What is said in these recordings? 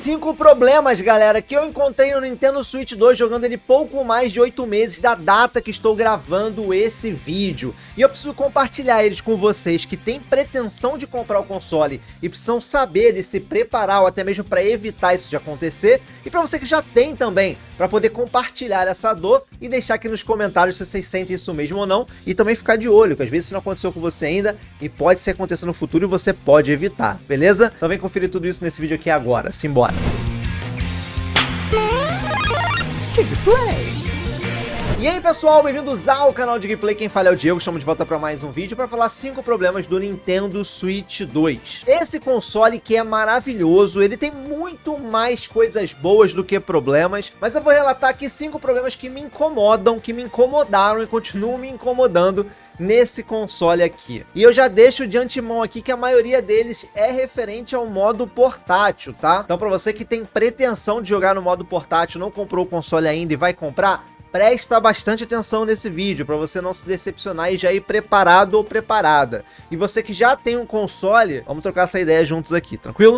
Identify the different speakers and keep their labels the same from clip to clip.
Speaker 1: 5 problemas, galera, que eu encontrei no Nintendo Switch 2 jogando ele pouco mais de 8 meses da data que estou gravando esse vídeo. E eu preciso compartilhar eles com vocês que têm pretensão de comprar o console e precisam saber e se preparar ou até mesmo para evitar isso de acontecer. E para você que já tem também, para poder compartilhar essa dor e deixar aqui nos comentários se vocês sentem isso mesmo ou não. E também ficar de olho, que às vezes isso não aconteceu com você ainda e pode ser acontecer no futuro e você pode evitar, beleza? Então vem conferir tudo isso nesse vídeo aqui agora. Simbora! E aí pessoal, bem-vindos ao canal de gameplay, quem fala é o Diego, estamos de volta para mais um vídeo para falar 5 problemas do Nintendo Switch 2. Esse console que é maravilhoso, ele tem muito mais coisas boas do que problemas, mas eu vou relatar aqui 5 problemas que me incomodam, que me incomodaram e continuam me incomodando nesse console aqui. E eu já deixo de antemão aqui que a maioria deles é referente ao modo portátil, tá? Então pra você que tem pretensão de jogar no modo portátil, não comprou o console ainda e vai comprar, presta bastante atenção nesse vídeo, para você não se decepcionar e já ir preparado ou preparada. E você que já tem um console, vamos trocar essa ideia juntos aqui, tranquilo?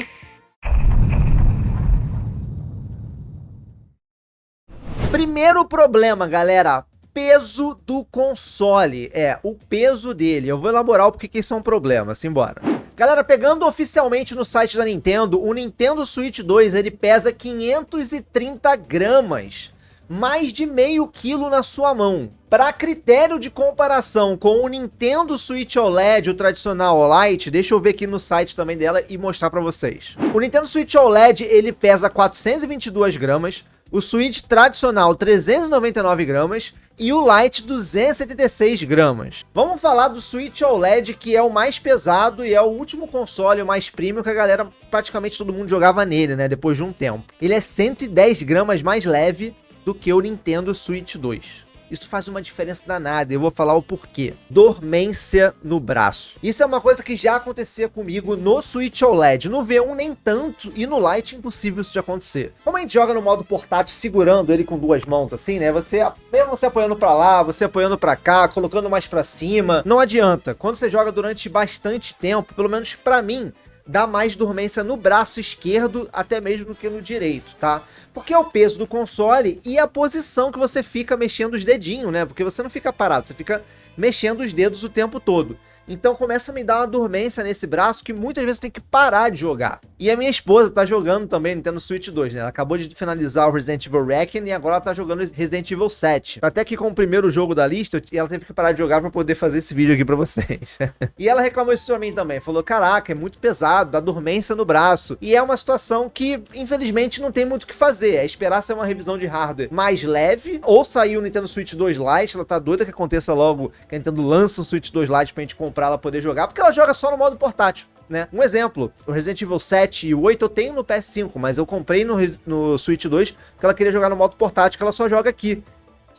Speaker 1: Primeiro problema, galera, peso do console, o peso dele. Eu vou elaborar o porquê que isso é um problema, simbora. Galera, pegando oficialmente no site da Nintendo, o Nintendo Switch 2, ele pesa 530 gramas, mais de meio quilo na sua mão. Para critério de comparação com o Nintendo Switch OLED, o tradicional Lite, deixa eu ver aqui no site também dela e mostrar para vocês. O Nintendo Switch OLED, ele pesa 422 gramas, o Switch tradicional 399 gramas e o Lite 276 gramas. Vamos falar do Switch OLED, que é o mais pesado e é o último console, o mais premium, que a galera, praticamente todo mundo jogava nele, né, depois de um tempo. Ele é 110 gramas mais leve do que o Nintendo Switch 2. Isso faz uma diferença danada, eu vou falar o porquê. Dormência no braço. Isso é uma coisa que já acontecia comigo no Switch OLED. No V1 nem tanto, e no Lite impossível isso de acontecer. Como a gente joga no modo portátil segurando ele com duas mãos assim, né? Mesmo você apoiando pra lá, você apoiando pra cá, colocando mais pra cima, não adianta. Quando você joga durante bastante tempo, pelo menos pra mim, dá mais dormência no braço esquerdo, até mesmo do que no direito, tá? Porque é o peso do console e a posição que você fica mexendo os dedinhos, né? Porque você não fica parado, você fica mexendo os dedos o tempo todo. Então começa a me dar uma dormência nesse braço que muitas vezes tem que parar de jogar. E a minha esposa tá jogando também Nintendo Switch 2, né? Ela acabou de finalizar o Resident Evil Reckoning e agora ela tá jogando Resident Evil 7. Até que com o primeiro jogo da lista, ela teve que parar de jogar pra poder fazer esse vídeo aqui pra vocês. E ela reclamou isso pra mim também. Falou, caraca, é muito pesado, dá dormência no braço. E é uma situação que, infelizmente, não tem muito o que fazer. É esperar ser uma revisão de hardware mais leve, ou sair o Nintendo Switch 2 Lite. Ela tá doida que aconteça logo, que a Nintendo lança um Switch 2 Lite pra gente comprar, ela poder jogar, porque ela joga só no modo portátil, né? Um exemplo, o Resident Evil 7 e o 8 eu tenho no PS5, mas eu comprei no Switch 2 porque ela queria jogar no modo portátil, que ela só joga aqui.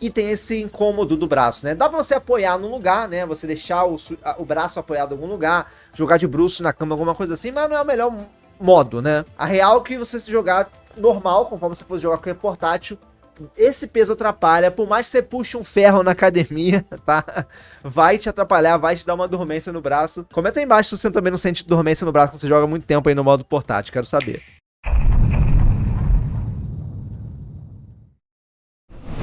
Speaker 1: E tem esse incômodo do braço, né? Dá pra você apoiar no lugar, né? Você deixar o braço apoiado em algum lugar, jogar de bruços na cama, alguma coisa assim, mas não é o melhor modo, né? A real é que você se jogar normal, conforme você fosse jogar com o portátil, esse peso atrapalha, por mais que você puxe um ferro na academia, tá? Vai te atrapalhar, vai te dar uma dormência no braço. Comenta aí embaixo se você também não sente dormência no braço quando você joga muito tempo aí no modo portátil, quero saber.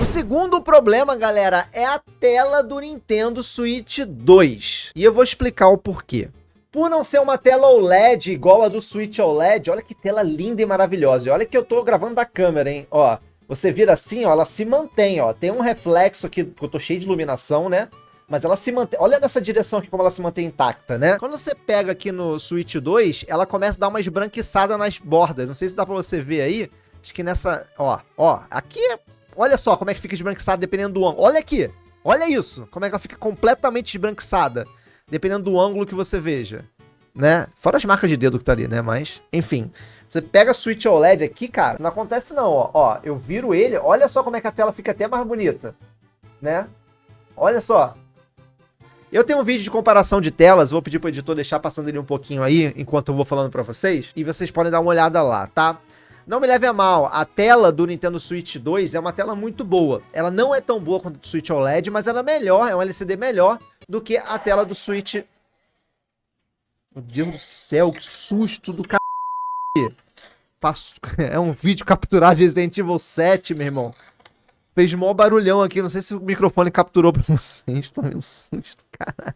Speaker 1: O segundo problema, galera, é a tela do Nintendo Switch 2. E eu vou explicar o porquê. Por não ser uma tela OLED igual a do Switch OLED, olha que tela linda e maravilhosa. E olha que eu tô gravando da câmera, hein? Ó, você vira assim, ó, ela se mantém, ó. Tem um reflexo aqui, porque eu tô cheio de iluminação, né? Mas ela se mantém, olha nessa direção aqui como ela se mantém intacta, né? Quando você pega aqui no Switch 2, ela começa a dar uma esbranquiçada nas bordas. Não sei se dá pra você ver aí. Acho que nessa, ó, aqui, olha só como é que fica esbranquiçada dependendo do ângulo. Olha aqui, olha isso, como é que ela fica completamente esbranquiçada, dependendo do ângulo que você veja, né? Fora as marcas de dedo que tá ali, né? Mas, enfim. Você pega a Switch OLED aqui, cara, não acontece não, ó. Eu viro ele, olha só como é que a tela fica até mais bonita, né? Olha só. Eu tenho um vídeo de comparação de telas, vou pedir pro editor deixar passando ele um pouquinho aí, enquanto eu vou falando pra vocês, e vocês podem dar uma olhada lá, tá? Não me leve a mal, a tela do Nintendo Switch 2 é uma tela muito boa. Ela não é tão boa quanto a do Switch OLED, mas ela é melhor, é um LCD melhor do que a tela do Switch. Meu Deus do céu, que susto do c... É um vídeo capturado de Resident Evil 7, meu irmão. Fez mó barulhão aqui, não sei se o microfone capturou pra vocês. Tô meio susto, caralho.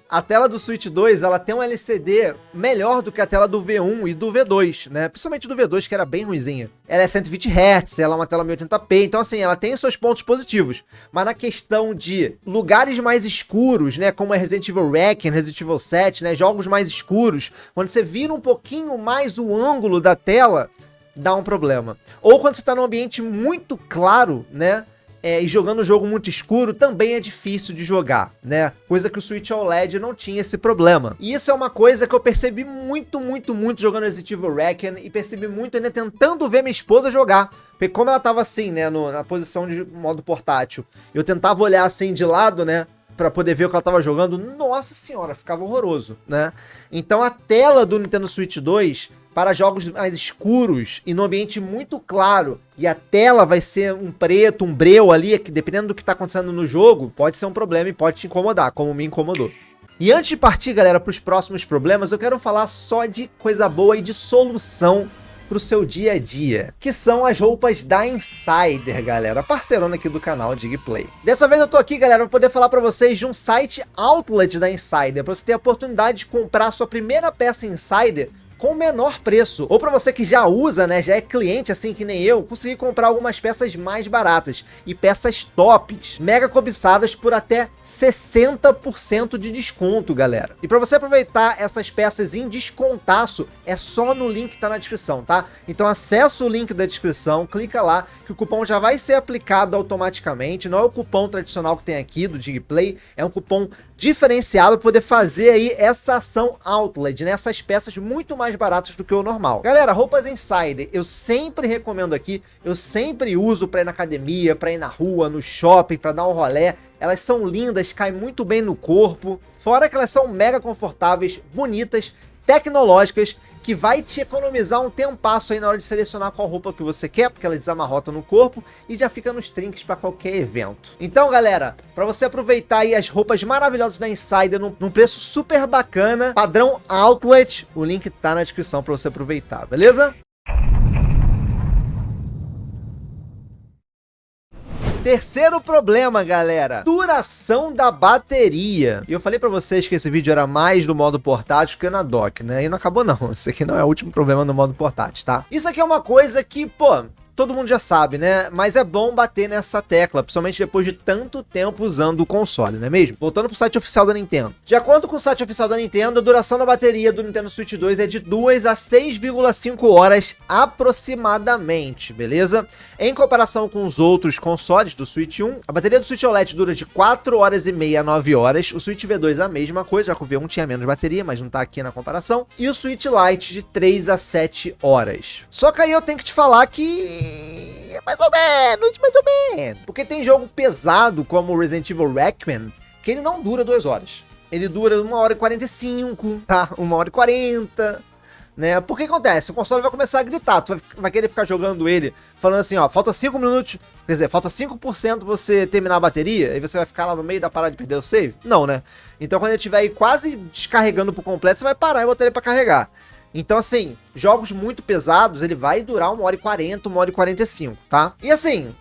Speaker 1: A tela do Switch 2, ela tem um LCD melhor do que a tela do V1 e do V2, né? Principalmente do V2, que era bem ruinzinha. Ela é 120 Hz, ela é uma tela 1080p, então assim, ela tem seus pontos positivos. Mas na questão de lugares mais escuros, né? Como é Resident Evil Requiem, Resident Evil 7, né? Jogos mais escuros, quando você vira um pouquinho mais o ângulo da tela, dá um problema. Ou quando você tá num ambiente muito claro, né? E jogando um jogo muito escuro também é difícil de jogar, né? Coisa que o Switch OLED não tinha esse problema. E isso é uma coisa que eu percebi muito jogando Resident Evil Requiem e percebi muito ainda tentando ver minha esposa jogar. Porque como ela tava assim, né, na posição de modo portátil, eu tentava olhar assim de lado, né? Pra poder ver o que ela tava jogando, nossa senhora, ficava horroroso, né? Então a tela do Nintendo Switch 2, para jogos mais escuros e no ambiente muito claro, e a tela vai ser um preto, um breu ali, que dependendo do que tá acontecendo no jogo, pode ser um problema e pode te incomodar, como me incomodou. E antes de partir, galera, para os próximos problemas, eu quero falar só de coisa boa e de solução pro seu dia a dia, que são as roupas da Insider, galera, parceirona aqui do canal Digplay. Dessa vez eu tô aqui, galera, pra poder falar pra vocês de um site outlet da Insider, pra você ter a oportunidade de comprar a sua primeira peça Insider com menor preço, ou para você que já usa, né, já é cliente assim que nem eu, conseguir comprar algumas peças mais baratas e peças tops, mega cobiçadas por até 60% de desconto, galera. E para você aproveitar essas peças em descontaço, é só no link que tá na descrição, tá? Então acessa o link da descrição, clica lá, que o cupom já vai ser aplicado automaticamente, não é o cupom tradicional que tem aqui do Digplay, é um cupom diferenciado para poder fazer aí essa ação outlet, né? Essas peças muito mais baratas do que o normal. Galera, roupas Insider, eu sempre recomendo aqui, eu sempre uso para ir na academia, para ir na rua, no shopping, para dar um rolé. Elas são lindas, caem muito bem no corpo, fora que elas são mega confortáveis, bonitas, tecnológicas, que vai te economizar um tempasso aí na hora de selecionar qual roupa que você quer, porque ela desamarrota no corpo e já fica nos trinques para qualquer evento. Então, galera, para você aproveitar aí as roupas maravilhosas da Insider num preço super bacana, padrão outlet, o link tá na descrição para você aproveitar, beleza? Terceiro problema, galera, duração da bateria. E eu falei pra vocês que esse vídeo era mais do modo portátil que na dock, né? E não acabou não, esse aqui não é o último problema no modo portátil, tá? Isso aqui é uma coisa que, pô, todo mundo já sabe, né? Mas é bom bater nessa tecla, principalmente depois de tanto tempo usando o console, não é mesmo? Voltando pro site oficial da Nintendo. De acordo com o site oficial da Nintendo, a duração da bateria do Nintendo Switch 2 é de 2 a 6,5 horas aproximadamente, beleza? Em comparação com os outros consoles do Switch 1, a bateria do Switch OLED dura de 4 horas e meia a 9 horas, o Switch V2 a mesma coisa, já que o V1 tinha menos bateria, mas não tá aqui na comparação, e o Switch Lite de 3 a 7 horas. Só que aí eu tenho que te falar que mais ou menos. Porque tem jogo pesado como Resident Evil Requiem, que ele não dura 2 horas. Ele dura 1 hora e 45, tá? 1 hora e 40, né? Porque acontece? O console vai começar a gritar, tu vai querer ficar jogando ele, falando assim, ó, falta 5 minutos, quer dizer, falta 5% você terminar a bateria, e você vai ficar lá no meio da parada de perder o save? Não, né? Então quando ele estiver aí quase descarregando por completo, você vai parar e botar ele pra carregar. Então, assim, jogos muito pesados, ele vai durar 1 hora e 40, 1 hora e 45, tá? E assim,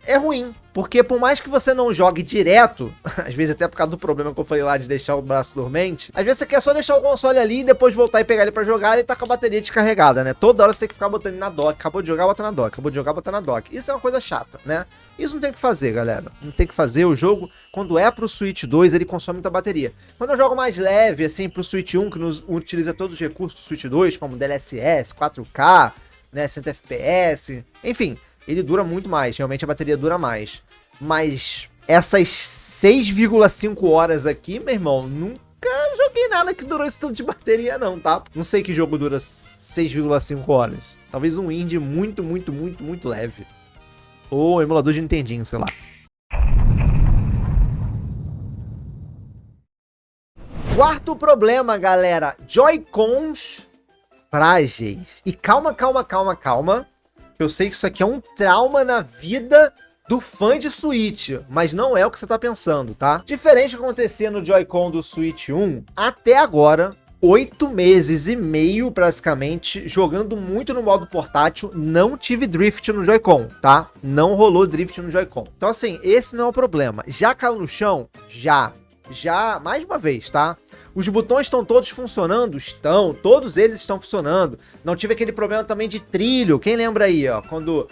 Speaker 1: é ruim, porque por mais que você não jogue direto, às vezes até por causa do problema que eu falei lá de deixar o braço dormente, às vezes você quer só deixar o console ali e depois voltar e pegar ele pra jogar e ele tá com a bateria descarregada, né? Toda hora você tem que ficar botando ele na dock, acabou de jogar, bota na dock, acabou de jogar, bota na dock. Isso é uma coisa chata, né? Isso não tem o que fazer, galera. Não tem o que fazer. O jogo, quando é pro Switch 2, ele consome muita bateria. Quando eu jogo mais leve, assim, pro Switch 1, que utiliza todos os recursos do Switch 2, como DLSS, 4K, né, 100 FPS, enfim, ele dura muito mais. Realmente a bateria dura mais. Mas essas 6,5 horas aqui, meu irmão, nunca joguei nada que durou esse tanto de bateria não, tá? Não sei que jogo dura 6,5 horas. Talvez um indie muito leve. Ou emulador de Nintendinho, sei lá. Quarto problema, galera. Joy-Cons frágeis. E calma. Eu sei que isso aqui é um trauma na vida do fã de Switch, mas não é o que você tá pensando, tá? Diferente do que acontecia no Joy-Con do Switch 1, até agora, 8 meses e meio, praticamente, jogando muito no modo portátil, não tive drift no Joy-Con, tá? Não rolou drift no Joy-Con. Então, assim, esse não é o problema. Já caiu no chão? Já, mais uma vez, tá? Os botões estão todos funcionando? Estão, todos eles estão funcionando. Não tive aquele problema também de trilho. Quem lembra aí, ó, quando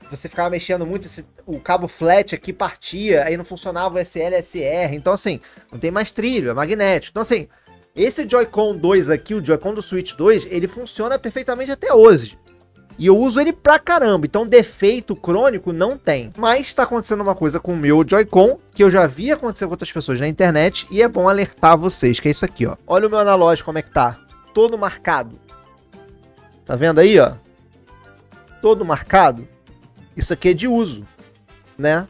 Speaker 1: você ficava mexendo muito, o cabo flat aqui partia, aí não funcionava o SL, SR. Então, assim, não tem mais trilho, é magnético. Então, assim, esse Joy-Con 2 aqui, o Joy-Con do Switch 2, ele funciona perfeitamente até hoje. E eu uso ele pra caramba, então defeito crônico não tem. Mas tá acontecendo uma coisa com o meu Joy-Con, que eu já vi acontecer com outras pessoas na internet, e é bom alertar vocês, que é isso aqui, ó. Olha o meu analógico como é que tá, todo marcado. Tá vendo aí, ó? Todo marcado. Isso aqui é de uso, né?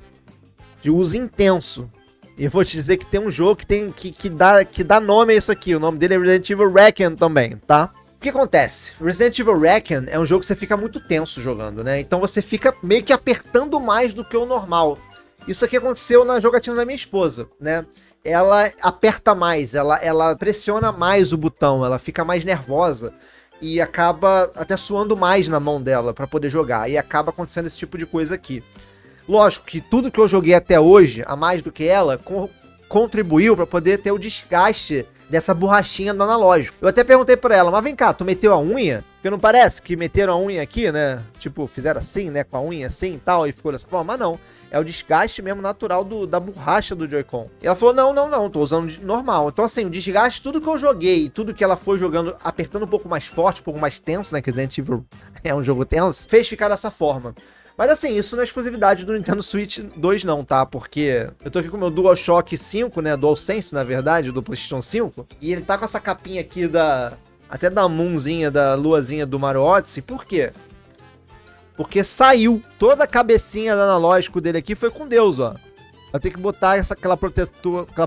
Speaker 1: De uso intenso. E eu vou te dizer que tem um jogo que dá nome a isso aqui. O nome dele é Resident Evil Requiem também, tá? O que acontece? Resident Evil Requiem é um jogo que você fica muito tenso jogando, né? Então você fica meio que apertando mais do que o normal. Isso aqui aconteceu na jogatina da minha esposa, né? Ela aperta mais, ela pressiona mais o botão, ela fica mais nervosa. E acaba até suando mais na mão dela pra poder jogar. E acaba acontecendo esse tipo de coisa aqui. Lógico que tudo que eu joguei até hoje, a mais do que ela, contribuiu para poder ter o desgaste dessa borrachinha do analógico. Eu até perguntei para ela, mas vem cá, tu meteu a unha? Porque não parece que meteram a unha aqui, né? Tipo, fizeram assim, né? Com a unha assim e tal, e ficou dessa forma. Mas não, é o desgaste mesmo natural da borracha do Joy-Con. E ela falou, não, tô usando de normal. Então assim, o desgaste, tudo que eu joguei, tudo que ela foi jogando, apertando um pouco mais forte, um pouco mais tenso, né? Que Resident Evil é um jogo tenso, fez ficar dessa forma. Mas assim, isso não é exclusividade do Nintendo Switch 2 não, tá? Porque eu tô aqui com o meu DualShock 5, né? DualSense, na verdade, do PlayStation 5. E ele tá com essa capinha aqui até da Moonzinha, da luazinha do Mario Odyssey. Por quê? Porque saiu. Toda a cabecinha do analógico dele aqui foi com Deus, ó. Eu tenho que botar aquela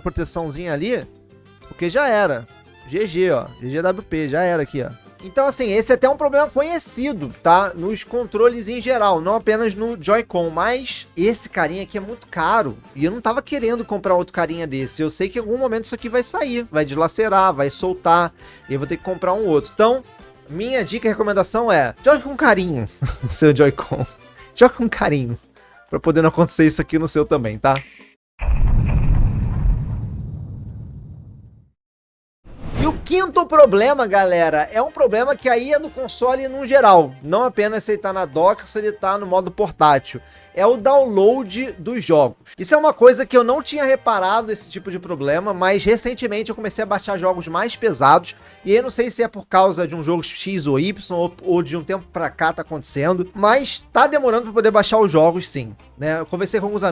Speaker 1: proteçãozinha ali, porque já era. GG, ó. GGWP, já era aqui, ó. Então, assim, esse é até um problema conhecido, tá? Nos controles em geral, não apenas no Joy-Con. Mas esse carinha aqui é muito caro. E eu não tava querendo comprar outro carinha desse. Eu sei que em algum momento isso aqui vai sair. Vai deslacerar, vai soltar. E eu vou ter que comprar um outro. Então, minha dica e recomendação é... jogue com carinho no seu Joy-Con. Jogue com carinho. Pra poder não acontecer isso aqui no seu também, tá? E o quinto problema, galera, é um problema que aí é no console no geral, não apenas se ele tá na dock ou se ele tá no modo portátil, é o download dos jogos. Isso é uma coisa que eu não tinha reparado, esse tipo de problema, mas recentemente eu comecei a baixar jogos mais pesados, e eu não sei se é por causa de um jogo X ou Y, ou de um tempo pra cá tá acontecendo, mas tá demorando pra poder baixar os jogos sim, né? Eu conversei com alguns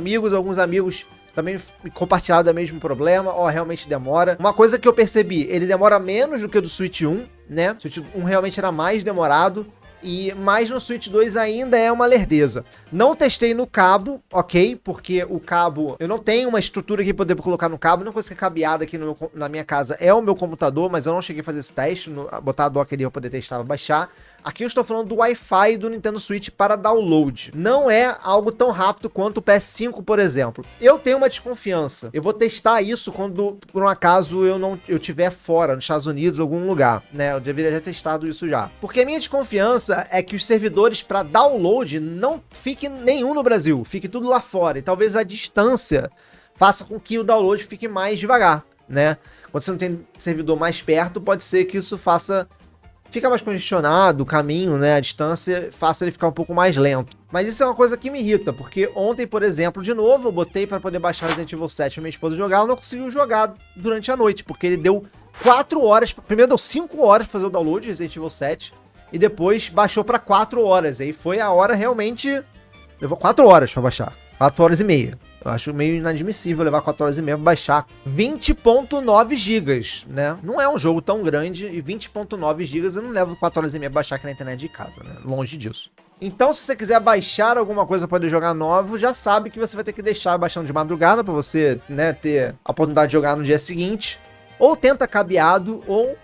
Speaker 1: amigos também compartilhado do mesmo problema, ó, realmente demora. Uma coisa que eu percebi, ele demora menos do que o do Switch 1, né? O Switch 1 realmente era mais demorado, mas no Switch 2 ainda é uma lerdeza. Não testei no cabo, ok? Porque o cabo, eu não tenho uma estrutura aqui pra poder colocar no cabo, a única coisa que é cabeada aqui na minha casa é o meu computador, mas eu não cheguei a fazer esse teste, botar a dock ali pra poder testar, baixar. Aqui eu estou falando do Wi-Fi do Nintendo Switch para download. Não é algo tão rápido quanto o PS5, por exemplo. Eu tenho uma desconfiança. Eu vou testar isso quando, por um acaso, eu estiver fora, nos Estados Unidos, algum lugar, né? Eu deveria já ter testado isso já. Porque a minha desconfiança é que os servidores para download não fiquem nenhum no Brasil. Fique tudo lá fora. E talvez a distância faça com que o download fique mais devagar, né? Quando você não tem servidor mais perto, pode ser que isso fica mais congestionado o caminho, né, a distância, faça ele ficar um pouco mais lento. Mas isso é uma coisa que me irrita, porque ontem, por exemplo, de novo, eu botei para poder baixar Resident Evil 7 pra minha esposa jogar, ela não conseguiu jogar durante a noite, porque ele deu 4 horas, primeiro deu 5 horas pra fazer o download de Resident Evil 7, e depois baixou pra 4 horas, aí foi a hora realmente, levou 4 horas pra baixar, 4 horas e meia. Eu acho meio inadmissível levar 4 horas e meia pra baixar 20.9 GB, né? Não é um jogo tão grande e 20.9 GB eu não levo 4 horas e meia pra baixar aqui na internet de casa, né? Longe disso. Então, se você quiser baixar alguma coisa para poder jogar novo, já sabe que você vai ter que deixar baixando de madrugada para você, né, ter a oportunidade de jogar no dia seguinte. Ou tenta cabeado, ou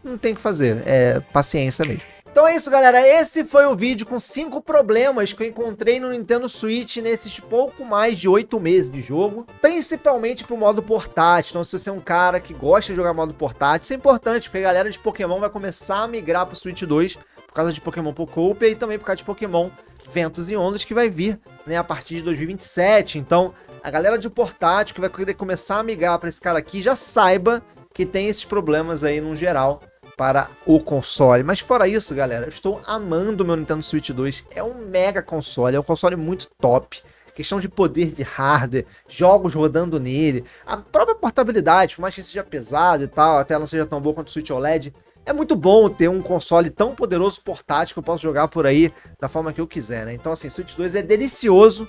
Speaker 1: não tem o que fazer. É paciência mesmo. Então é isso, galera. Esse foi o vídeo com 5 problemas que eu encontrei no Nintendo Switch nesses pouco mais de 8 meses de jogo, principalmente pro modo portátil. Então se você é um cara que gosta de jogar modo portátil, isso é importante, porque a galera de Pokémon vai começar a migrar pro Switch 2 por causa de Pokémon Pocopia e também por causa de Pokémon Ventos e Ondas, que vai vir, né, a partir de 2027. Então a galera de portátil que vai querer começar a migrar para esse cara aqui, já saiba que tem esses problemas aí no geral para o console. Mas fora isso, galera, eu estou amando o meu Nintendo Switch 2. É um mega console, é um console muito top. Questão de poder de hardware, jogos rodando nele, a própria portabilidade, por mais que seja pesado e tal, até não seja tão boa quanto o Switch OLED, é muito bom ter um console tão poderoso portátil que eu posso jogar por aí da forma que eu quiser, né? Então assim, Switch 2 é delicioso,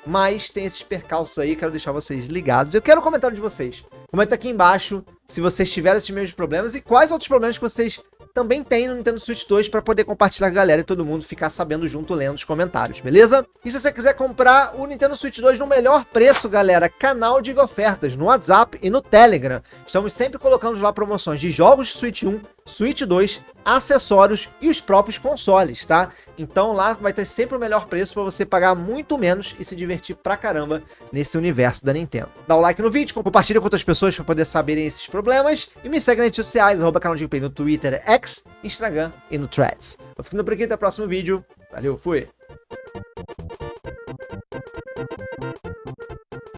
Speaker 1: mas tem esses percalços aí, quero deixar vocês ligados. Eu quero o comentário de vocês. Comenta aqui embaixo se vocês tiveram esses mesmos problemas e quais outros problemas que vocês também têm no Nintendo Switch 2 para poder compartilhar com a galera e todo mundo ficar sabendo junto lendo os comentários, beleza? E se você quiser comprar o Nintendo Switch 2 no melhor preço, galera, canal de ofertas no WhatsApp e no Telegram. Estamos sempre colocando lá promoções de jogos de Switch 1, Switch 2, acessórios e os próprios consoles, tá? Então lá vai ter sempre o melhor preço para você pagar muito menos e se divertir pra caramba nesse universo da Nintendo. Dá o like no vídeo, compartilha com outras pessoas para poder saberem esses problemas e me segue nas redes sociais, @canal de Gameplay no Twitter, X, Instagram e no Threads. Vou ficando por aqui, até o próximo vídeo. Valeu, fui!